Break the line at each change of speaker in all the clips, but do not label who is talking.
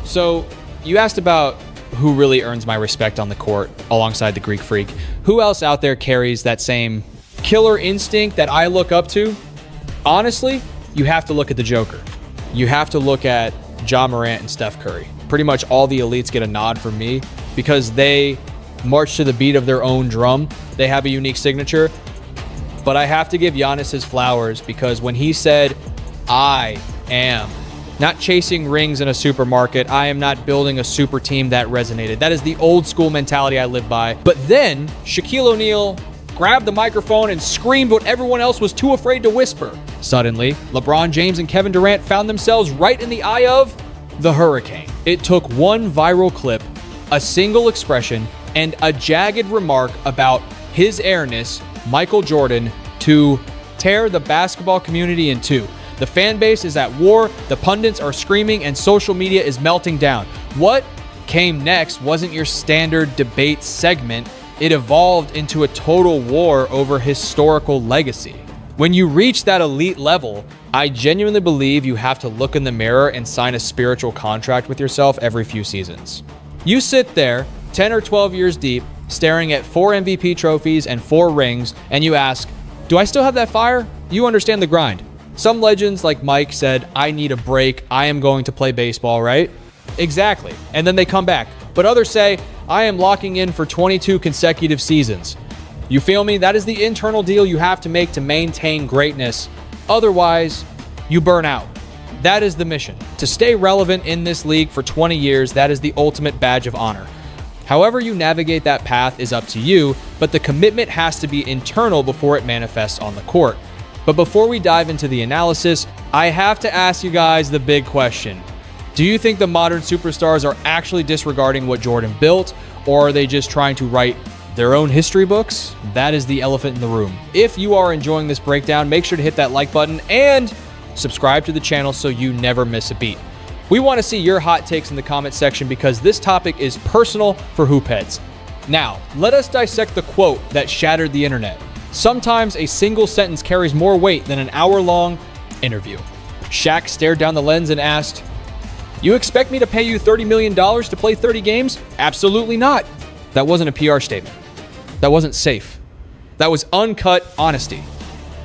So you asked about who really earns my respect on the court alongside the Greek Freak. Who else out there carries that same killer instinct that I look up to? Honestly, you have to look at the Joker. You have to look at Ja Morant and Steph Curry. Pretty much all the elites get a nod from me because they march to the beat of their own drum. They have a unique signature. But I have to give Giannis his flowers because when he said, I am not chasing rings in a supermarket, I am not building a super team, that resonated. That is the old school mentality I live by. But then Shaquille O'Neal grabbed the microphone and screamed what everyone else was too afraid to whisper. Suddenly, LeBron James and Kevin Durant found themselves right in the eye of the hurricane. It took one viral clip, a single expression, and a jagged remark about his airness, Michael Jordan, to tear the basketball community in two. The fan base is at war, the pundits are screaming, and social media is melting down. What came next wasn't your standard debate segment. It evolved into a total war over historical legacy. When you reach that elite level, I genuinely believe you have to look in the mirror and sign a spiritual contract with yourself every few seasons. You sit there, 10 or 12 years deep, staring at 4 MVP trophies and 4 rings, and you ask, do I still have that fire? You understand the grind. Some legends like Mike said, I need a break. I am going to play baseball, right? Exactly. And then they come back. But others say, I am locking in for 22 consecutive seasons. You feel me? That is the internal deal you have to make to maintain greatness. Otherwise, you burn out. That is the mission. To stay relevant in this league for 20 years, that is the ultimate badge of honor. However you navigate that path is up to you, but the commitment has to be internal before it manifests on the court. But before we dive into the analysis, I have to ask you guys the big question. Do you think the modern superstars are actually disregarding what Jordan built, or are they just trying to write their own history books? That is the elephant in the room. If you are enjoying this breakdown, make sure to hit that like button and subscribe to the channel so you never miss a beat. We want to see your hot takes in the comment section because this topic is personal for hoopheads. Now, let us dissect the quote that shattered the internet. Sometimes a single sentence carries more weight than an hour-long interview. Shaq stared down the lens and asked, you expect me to pay you $30 million to play 30 games? Absolutely not. That wasn't a PR statement. That wasn't safe. That was uncut honesty.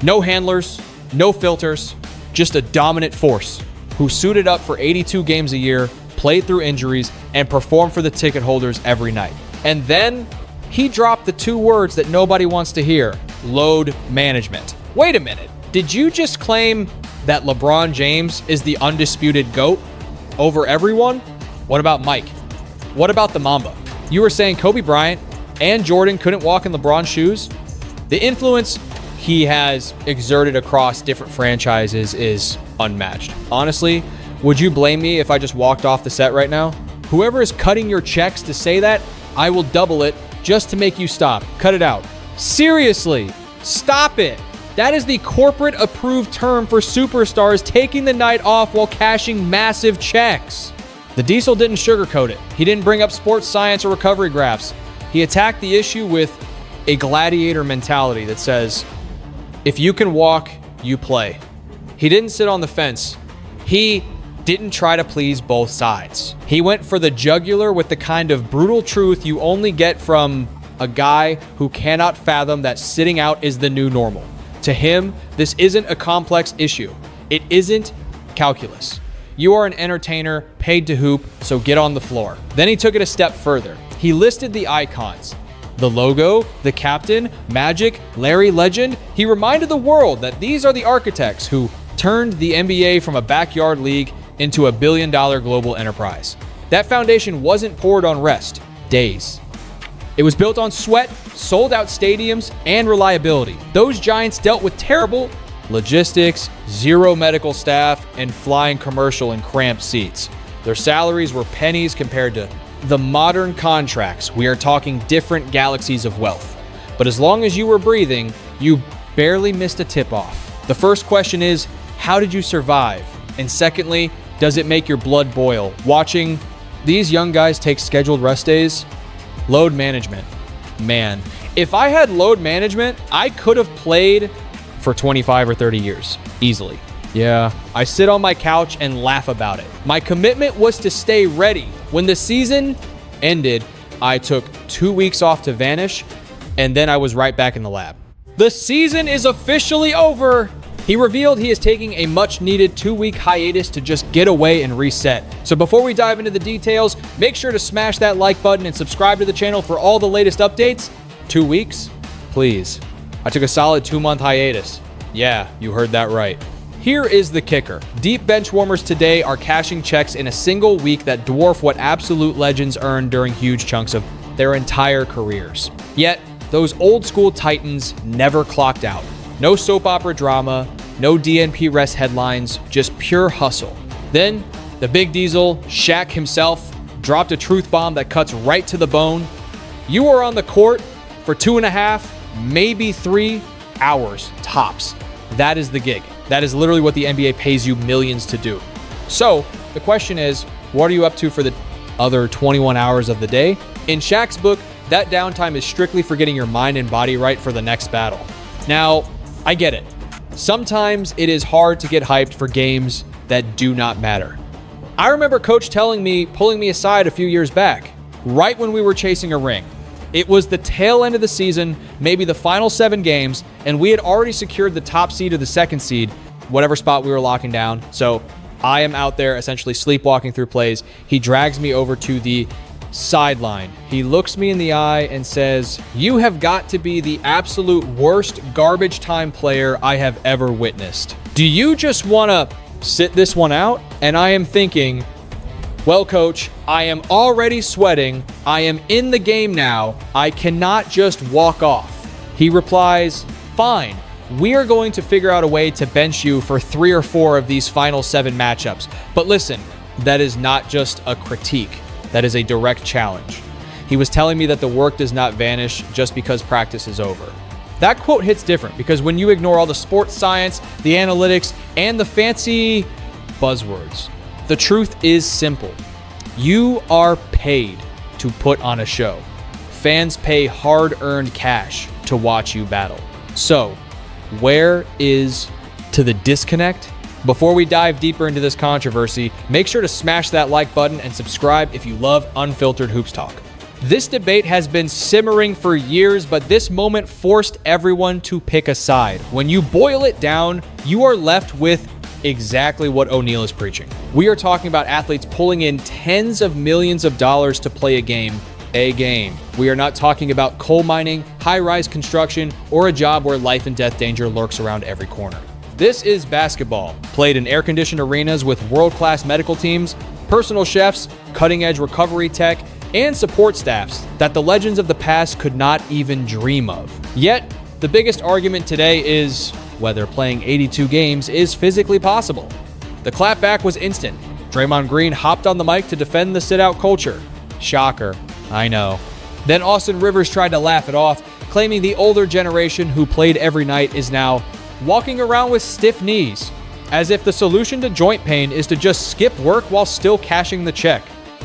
No handlers, no filters, just a dominant force who suited up for 82 games a year, played through injuries, and performed for the ticket holders every night. And then he dropped the 2 words that nobody wants to hear: load management. Wait a minute. Did you just claim that LeBron James is the undisputed GOAT over everyone? What about Mike? What about the Mamba? You were saying Kobe Bryant and Jordan couldn't walk in LeBron's shoes? The influence he has exerted across different franchises is unmatched. Honestly, would you blame me if I just walked off the set right now? Whoever is cutting your checks to say that, I will double it just to make you stop. Cut it out. Seriously, stop it. That is the corporate approved term for superstars taking the night off while cashing massive checks. The Diesel didn't sugarcoat it. He didn't bring up sports science or recovery graphs. He attacked the issue with a gladiator mentality that says, if you can walk, you play. He didn't sit on the fence. He didn't try to please both sides. He went for the jugular with the kind of brutal truth you only get from a guy who cannot fathom that sitting out is the new normal. To him, this isn't a complex issue. It isn't calculus. You are an entertainer paid to hoop, so get on the floor. Then he took it a step further. He listed the icons. The logo, the captain, Magic, Larry Legend. He reminded the world that these are the architects who turned the NBA from a backyard league into a billion-dollar global enterprise. That foundation wasn't poured on rest, days. It was built on sweat, sold-out stadiums, and reliability. Those giants dealt with terrible logistics, zero medical staff, and flying commercial in cramped seats. Their salaries were pennies compared to the modern contracts. We are talking different galaxies of wealth. But as long as you were breathing, you barely missed a tip-off. The first question is, how did you survive? And secondly, does it make your blood boil? Watching these young guys take scheduled rest days, load management. Man, if I had load management, I could have played for 25 or 30 years, easily. Yeah, I sit on my couch and laugh about it. My commitment was to stay ready. When the season ended, I took 2 weeks off to vanish, and then I was right back in the lab. The season is officially over. He revealed he is taking a much-needed 2-week hiatus to just get away and reset. So before we dive into the details, make sure to smash that like button and subscribe to the channel for all the latest updates. 2 weeks? Please. I took a solid 2-month hiatus. Yeah, you heard that right. Here is the kicker. Deep bench warmers today are cashing checks in a single week that dwarf what absolute legends earn during huge chunks of their entire careers. Yet, those old school titans never clocked out. No soap opera drama, no DNP rest headlines, just pure hustle. Then, the big diesel, Shaq himself, dropped a truth bomb that cuts right to the bone. You are on the court for 2.5, maybe 3 hours tops. That is the gig. That is literally what the NBA pays you millions to do. So, the question is, what are you up to for the other 21 hours of the day? In Shaq's book, that downtime is strictly for getting your mind and body right for the next battle. Now, I get it. Sometimes it is hard to get hyped for games that do not matter. I remember Coach pulling me aside a few years back, right when we were chasing a ring. It was the tail end of the season, maybe the final 7 games, and we had already secured the top seed or the second seed, whatever spot we were locking down. So I am out there essentially sleepwalking through plays. He drags me over to the sideline. He looks me in the eye and says, "You have got to be the absolute worst garbage time player I have ever witnessed. Do you just want to sit this one out?" And I am thinking, well, Coach, I am already sweating. I am in the game now. I cannot just walk off. He replies, "Fine. We are going to figure out a way to bench you for 3 or 4 of these final 7 matchups. But listen, that is not just a critique. That is a direct challenge." He was telling me that the work does not vanish just because practice is over. That quote hits different because when you ignore all the sports science, the analytics, and the fancy buzzwords, the truth is simple. You are paid to put on a show. Fans pay hard-earned cash to watch you battle. So, where is the disconnect? Before we dive deeper into this controversy, make sure to smash that like button and subscribe if you love unfiltered hoops talk. This debate has been simmering for years, but this moment forced everyone to pick a side. When you boil it down, you are left with exactly what O'Neal is preaching. We are talking about athletes pulling in tens of millions of dollars to play a game. We are not talking about coal mining, high-rise construction, or a job where life and death danger lurks around every corner. This is basketball, played in air-conditioned arenas with world-class medical teams, personal chefs, cutting-edge recovery tech, and support staffs that the legends of the past could not even dream of. Yet, the biggest argument today is whether playing 82 games is physically possible. The clapback was instant. Draymond Green hopped on the mic to defend the sit-out culture. Shocker, I know. Then Austin Rivers tried to laugh it off, claiming the older generation who played every night is now walking around with stiff knees, as if the solution to joint pain is to just skip work while still cashing the check.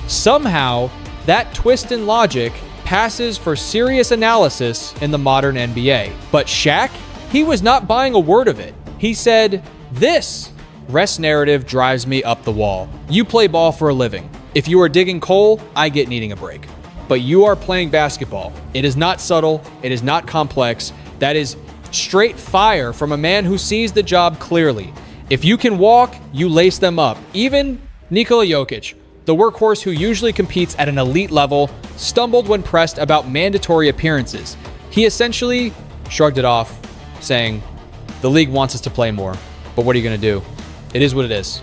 Somehow, that twist in logic passes for serious analysis in the modern NBA. But Shaq, he was not buying a word of it. He said, "This rest narrative drives me up the wall. You play ball for a living. If you are digging coal, I get needing a break. But you are playing basketball. It is not subtle. It is not complex. That is straight fire from a man who sees the job clearly. If you can walk, you lace them up." Even Nikola Jokic, the workhorse who usually competes at an elite level, stumbled when pressed about mandatory appearances. He essentially shrugged it off, saying, "The league wants us to play more, but what are you going to do? It is what it is."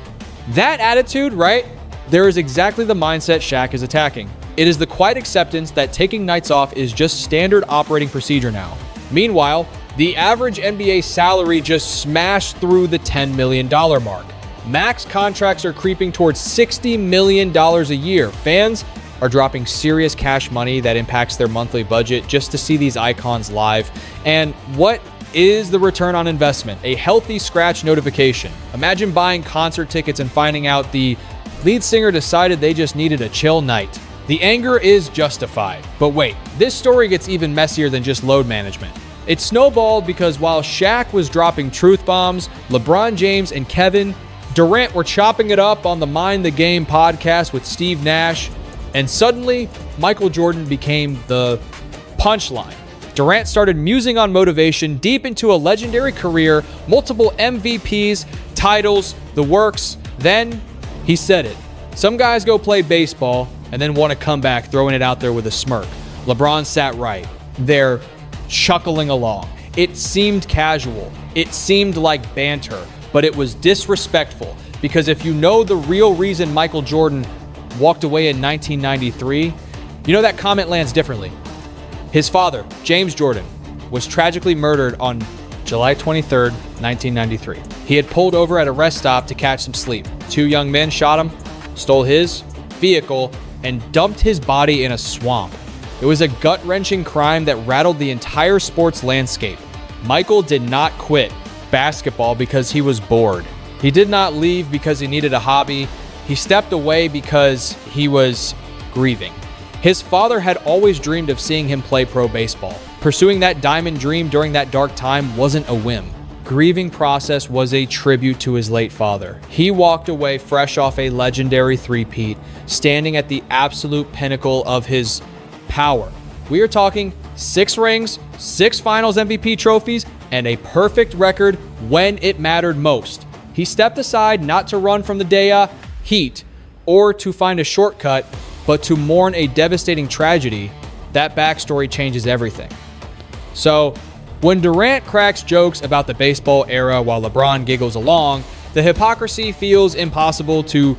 That attitude, right? There is exactly the mindset Shaq is attacking. It is the quiet acceptance that taking nights off is just standard operating procedure now. Meanwhile, the average NBA salary just smashed through the $10 million mark. Max contracts are creeping towards $60 million a year. Fans are dropping serious cash money that impacts their monthly budget just to see these icons live. And what is the return on investment? A healthy scratch notification. Imagine buying concert tickets and finding out the lead singer decided they just needed a chill night. The anger is justified. But wait, this story gets even messier than just load management. It snowballed because while Shaq was dropping truth bombs, LeBron James and Kevin Durant were chopping it up on the Mind the Game podcast with Steve Nash, and suddenly Michael Jordan became the punchline. Durant started musing on motivation deep into a legendary career, multiple MVPs, titles, the works. Then he said it. Some guys go play baseball and then want to come back throwing it out there with a smirk. LeBron sat right. They're chuckling along. It seemed casual. It seemed like banter, but it was disrespectful because if you know the real reason Michael Jordan walked away in 1993, you know that comment lands differently. His father, James Jordan, was tragically murdered on July 23rd, 1993. He had pulled over at a rest stop to catch some sleep. Two young men shot him, stole his vehicle, and dumped his body in a swamp. It was a gut-wrenching crime that rattled the entire sports landscape. Michael did not quit basketball because he was bored. He did not leave because he needed a hobby. He stepped away because he was grieving. His father had always dreamed of seeing him play pro baseball. Pursuing that diamond dream during that dark time wasn't a whim. Grieving process was a tribute to his late father. He walked away fresh off a legendary three-peat, standing at the absolute pinnacle of his power. We are talking 6 rings, 6 finals MVP trophies, and a perfect record when it mattered most. He stepped aside not to run from the heat or to find a shortcut, but to mourn a devastating tragedy. That backstory changes everything. So, when Durant cracks jokes about the baseball era while LeBron giggles along, the hypocrisy feels impossible to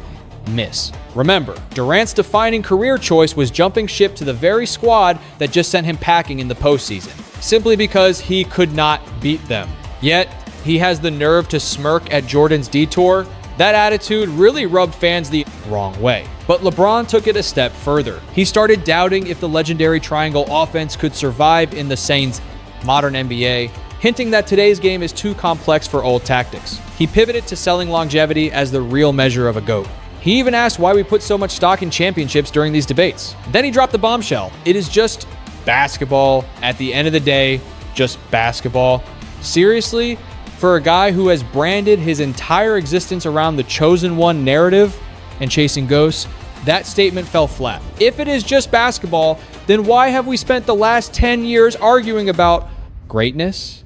miss. Remember, Durant's defining career choice was jumping ship to the very squad that just sent him packing in the postseason, simply because he could not beat them. Yet, he has the nerve to smirk at Jordan's detour. That attitude really rubbed fans the wrong way. But LeBron took it a step further. He started doubting if the legendary triangle offense could survive in the Saints' modern NBA, hinting that today's game is too complex for old tactics. He pivoted to selling longevity as the real measure of a GOAT. He even asked why we put so much stock in championships during these debates. Then he dropped the bombshell. It is just basketball. At the end of the day, just basketball. Seriously? For a guy who has branded his entire existence around the chosen one narrative and chasing ghosts, that statement fell flat. If it is just basketball, then why have we spent the last 10 years arguing about greatness?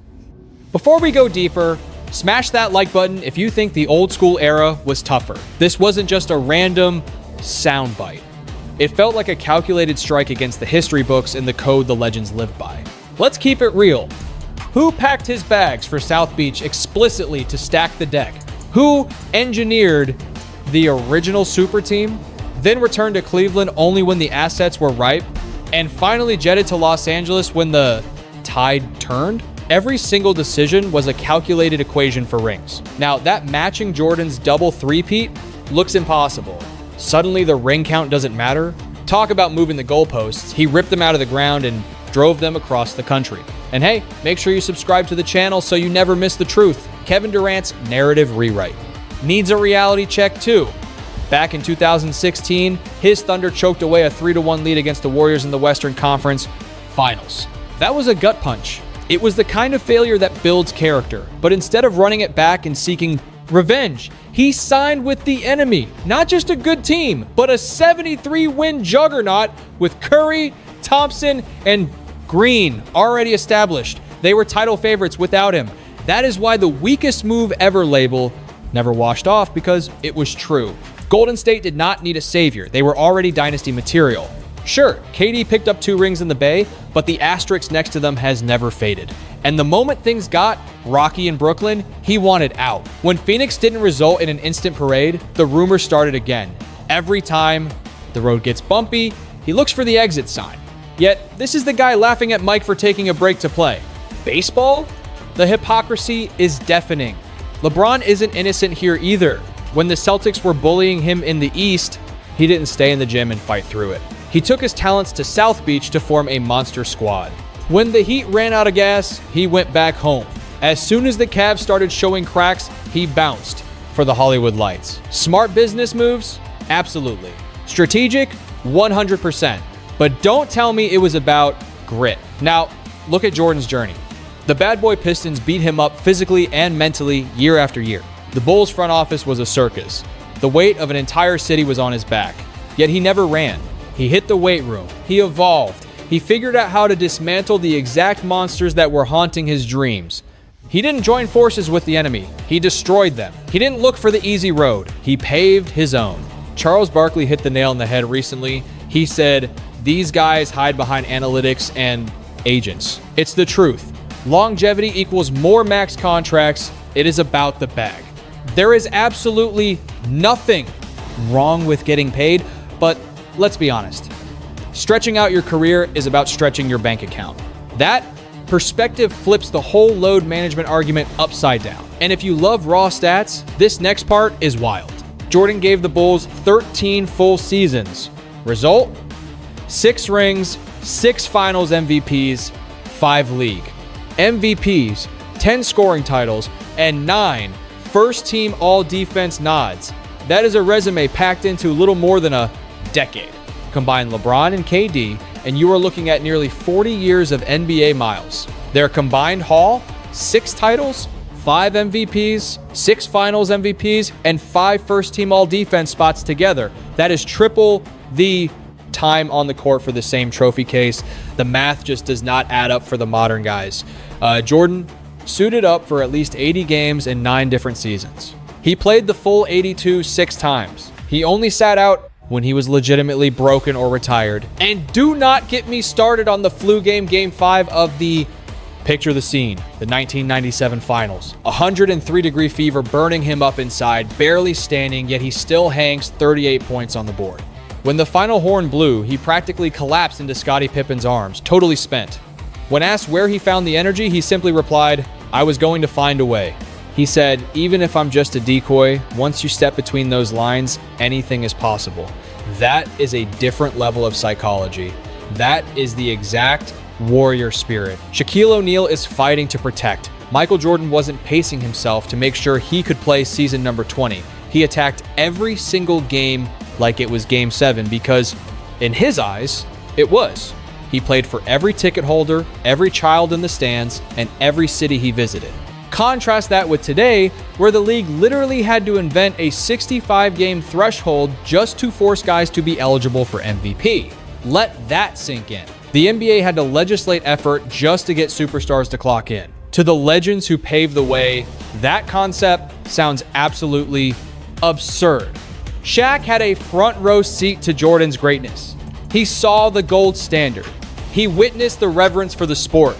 Before we go deeper, smash that like button if you think the old school era was tougher. This wasn't just a random soundbite. It felt like a calculated strike against the history books and the code the legends lived by. Let's keep it real. Who packed his bags for South Beach explicitly to stack the deck? Who engineered the original super team, then returned to Cleveland only when the assets were ripe, and finally jetted to Los Angeles when the tide turned? Every single decision was a calculated equation for rings. Now, that matching Jordan's double three-peat looks impossible. Suddenly, the ring count doesn't matter. Talk about moving the goalposts. He ripped them out of the ground and drove them across the country. And hey, make sure you subscribe to the channel so you never miss the truth. Kevin Durant's narrative rewrite needs a reality check too. Back in 2016, his Thunder choked away a 3-1 lead against the Warriors in the Western Conference Finals. That was a gut punch. It was the kind of failure that builds character. But instead of running it back and seeking revenge, he signed with the enemy. Not just a good team, but a 73-win juggernaut with Curry, Thompson, and Green already established. They were title favorites without him. That is why the weakest move ever label never washed off, because it was true. Golden State did not need a savior. They were already dynasty material. Sure, KD picked up 2 rings in the Bay, but the asterisk next to them has never faded. And the moment things got rocky in Brooklyn, he wanted out. When Phoenix didn't result in an instant parade, the rumors started again. Every time the road gets bumpy, he looks for the exit sign. Yet, this is the guy laughing at Mike for taking a break to play. Baseball? The hypocrisy is deafening. LeBron isn't innocent here either. When the Celtics were bullying him in the East, he didn't stay in the gym and fight through it. He took his talents to South Beach to form a monster squad. When the Heat ran out of gas, he went back home. As soon as the Cavs started showing cracks, he bounced for the Hollywood lights. Smart business moves? Absolutely. Strategic? 100%. But don't tell me it was about grit. Now, look at Jordan's journey. The bad boy Pistons beat him up physically and mentally year after year. The Bulls front office was a circus. The weight of an entire city was on his back. Yet he never ran. He hit the weight room. He evolved. He figured out how to dismantle the exact monsters that were haunting his dreams. He didn't join forces with the enemy. He destroyed them. He didn't look for the easy road. He paved his own. Charles Barkley hit the nail on the head recently. He said, "These guys hide behind analytics and agents." It's the truth. Longevity equals more max contracts. It is about the bag. There is absolutely nothing wrong with getting paid, but let's be honest. Stretching out your career is about stretching your bank account. That perspective flips the whole load management argument upside down. And if you love raw stats, this next part is wild. Jordan gave the Bulls 13 full seasons. Result? 6 rings, 6 finals MVPs, 5 league MVPs, 10 scoring titles, and 9 first-team all-defense nods. That is a resume packed into little more than a decade. Combine LeBron and KD, and you are looking at nearly 40 years of NBA miles. Their combined haul, 6 titles, 5 MVPs, 6 finals MVPs, and 5 first-team all-defense spots together. That is triple the time on the court for the same trophy case. The math just does not add up for the modern guys. Jordan suited up for at least 80 games in 9 different seasons. He played the full 82 6 times. He only sat out when he was legitimately broken or retired. And do not get me started on the flu game, Game 5 of the, picture the scene, the 1997 finals. 103-degree fever burning him up inside, barely standing, yet he still hangs 38 points on the board. When the final horn blew, he practically collapsed into Scottie Pippen's arms, totally spent. When asked where he found the energy, he simply replied, "I was going to find a way." He said, "Even if I'm just a decoy, once you step between those lines, anything is possible." That is a different level of psychology. That is the exact warrior spirit. Shaquille O'Neal is fighting to protect. Michael Jordan wasn't pacing himself to make sure he could play season number 20. He attacked every single game like it was Game 7 because, in his eyes, it was. He played for every ticket holder, every child in the stands, and every city he visited. Contrast that with today, where the league literally had to invent a 65-game threshold just to force guys to be eligible for MVP. Let that sink in. The NBA had to legislate effort just to get superstars to clock in. To the legends who paved the way, that concept sounds absolutely absurd. Shaq had a front row seat to Jordan's greatness. He saw the gold standard. He witnessed the reverence for the sport.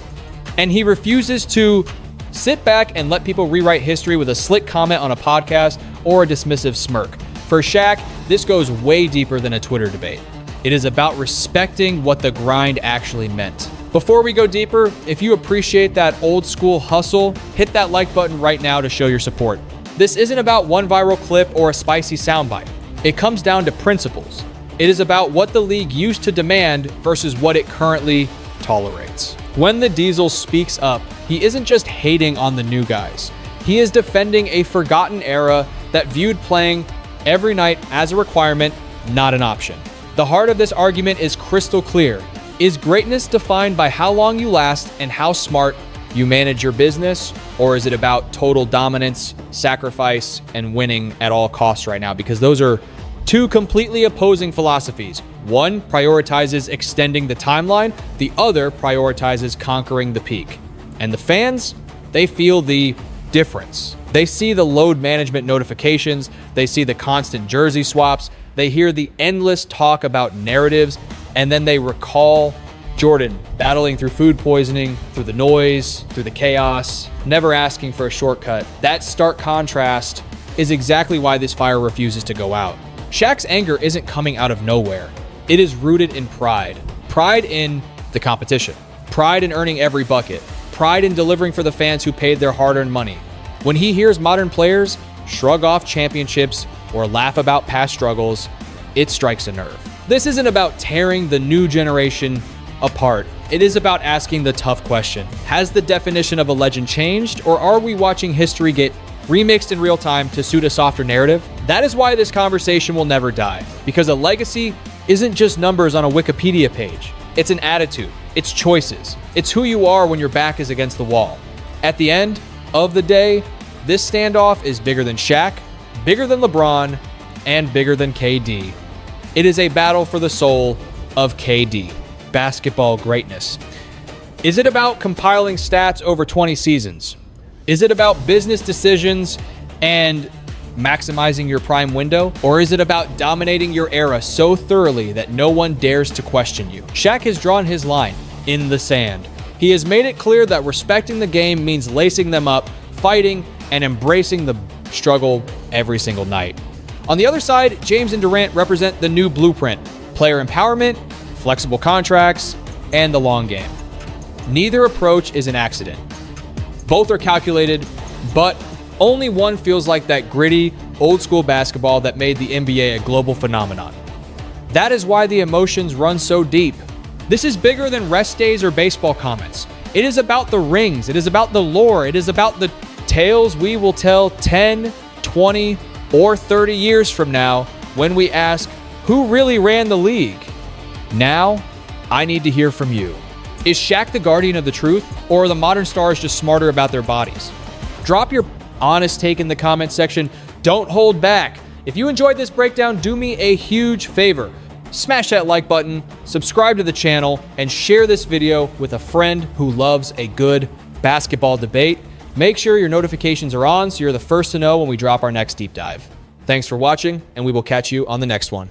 And he refuses to sit back and let people rewrite history with a slick comment on a podcast or a dismissive smirk. For Shaq, this goes way deeper than a Twitter debate. It is about respecting what the grind actually meant. Before we go deeper, if you appreciate that old school hustle, hit that like button right now to show your support. This isn't about one viral clip or a spicy soundbite. It comes down to principles. It is about what the league used to demand versus what it currently tolerates. When the Diesel speaks up, he isn't just hating on the new guys. He is defending a forgotten era that viewed playing every night as a requirement, not an option. The heart of this argument is crystal clear. Is greatness defined by how long you last and how smart you manage your business, or is it about total dominance, sacrifice, and winning at all costs right now? Because those are two completely opposing philosophies. One prioritizes extending the timeline, the other prioritizes conquering the peak. And the fans, they feel the difference. They see the load management notifications, they see the constant jersey swaps, they hear the endless talk about narratives, and then they recall Jordan battling through food poisoning, through the noise, through the chaos, never asking for a shortcut. That stark contrast is exactly why this fire refuses to go out. Shaq's anger isn't coming out of nowhere. It is rooted in pride. Pride in the competition. Pride in earning every bucket. Pride in delivering for the fans who paid their hard-earned money. When he hears modern players shrug off championships or laugh about past struggles, it strikes a nerve. This isn't about tearing the new generation apart. It is about asking the tough question. Has the definition of a legend changed, or are we watching history get remixed in real time to suit a softer narrative? That is why this conversation will never die, because a legacy isn't just numbers on a Wikipedia page. It's an attitude. It's choices. It's who you are when your back is against the wall. At the end of the day, this standoff is bigger than Shaq, bigger than LeBron, and bigger than KD. It is a battle for the soul of KD, basketball greatness. Is it about compiling stats over 20 seasons? Is it about business decisions and maximizing your prime window? Or is it about dominating your era so thoroughly that no one dares to question you? Shaq has drawn his line in the sand. He has made it clear that respecting the game means lacing them up, fighting, and embracing the struggle every single night. On the other side, James and Durant represent the new blueprint: player empowerment, flexible contracts, and the long game. Neither approach is an accident. Both are calculated, but only one feels like that gritty, old-school basketball that made the NBA a global phenomenon. That is why the emotions run so deep. This is bigger than rest days or baseball comments. It is about the rings. It is about the lore. It is about the tales we will tell 10, 20, or 30 years from now when we ask, who really ran the league? Now, I need to hear from you. Is Shaq the guardian of the truth, or are the modern stars just smarter about their bodies? Drop your honest take in the comment section. Don't hold back. If you enjoyed this breakdown, do me a huge favor. Smash that like button, subscribe to the channel, and share this video with a friend who loves a good basketball debate. Make sure your notifications are on so you're the first to know when we drop our next deep dive. Thanks for watching, and we will catch you on the next one.